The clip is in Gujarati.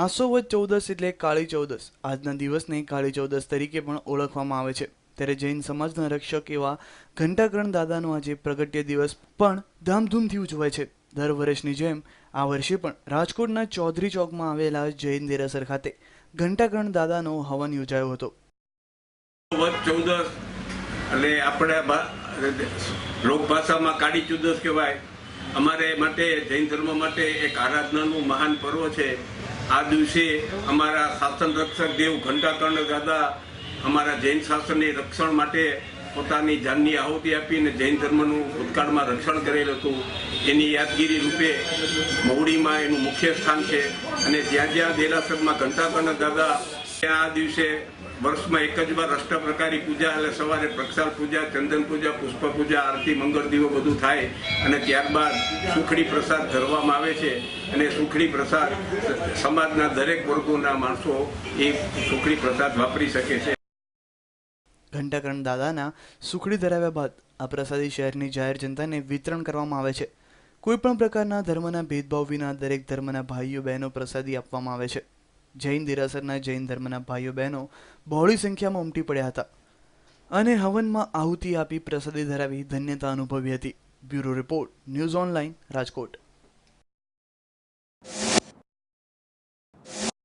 આસો વદ ચૌદસ એટલે કાળી ચૌદસ. આજના દિવસને કાળી ચૌદસ તરીકે પણ ઓળખવામાં આવે છે. ત્યારે જૈન સમાજના રક્ષક એવા ઘંટાકર્ણ દાદાનો આજે પ્રગટ્ય દિવસ પણ ધામધૂમથી ઉજવાય છે. દર વર્ષની જેમ આ વર્ષે પણ રાજકોટના ચૌધરી ચોકમાં આવેલા જૈન દેરાસર ખાતે ઘંટાકર્ણ દાદાનો હવન યોજાયો હતો. વદ ચૌદસ એટલે આપણે લોકભાષામાં કાળી ચૌદસ કહેવાય. અમારે માટે જૈન ધર્મ માટે એક આરાધનાનું મહાન પર્વ છે. આ દિવસે અમારા શાસન રક્ષક દેવ ઘંટાકર્ણ દાદા અમારા જૈન શાસનની રક્ષણ માટે પોતાની જાનની આહુતિ આપીને જૈન ધર્મનું ભૂતકાળમાં રક્ષણ કરેલું હતું. એની યાદગીરી રૂપે મહુડીમાં એનું મુખ્ય સ્થાન છે અને જ્યાં જ્યાં દેરાસરમાં ઘંટાકર્ણ દાદા ત્યાં આ દિવસે વર્ષમાં એક જ વાર અષ્ટપ્રકારી પૂજા એટલે સવારે પ્રક્ષાલ પૂજા, ચંદન પૂજા, પુષ્પ પૂજા, આરતી, મંગળ દીવો બધું થાય અને ત્યારબાદ સુખડી પ્રસાદ ધરવામાં આવે છે અને સુખડી પ્રસાદ સમાજના દરેક વર્ગોના માણસો એ સુખડી પ્રસાદ વાપરી શકે છે. ઘંટાકર્ણ દાદાના સુખડી ધરાવ્યા બાદ આ પ્રસાદી શહેરની જાહેર જનતાને વિતરણ કરવામાં આવે છે. કોઈપણ પ્રકારના ધર્મના ભેદભાવ વિના દરેક ધર્મના ભાઈઓ બહેનો પ્રસાદી આપવામાં આવે છે. જૈન દેરાસરના જૈન ધર્મના ભાઈઓ બહેનો બહોળી સંખ્યામાં ઉમટી પડ્યા હતા અને હવનમાં આહુતિ આપી પ્રસાદી ધરાવી ધન્યતા અનુભવી હતી. Bureau report, news online, Rajkot.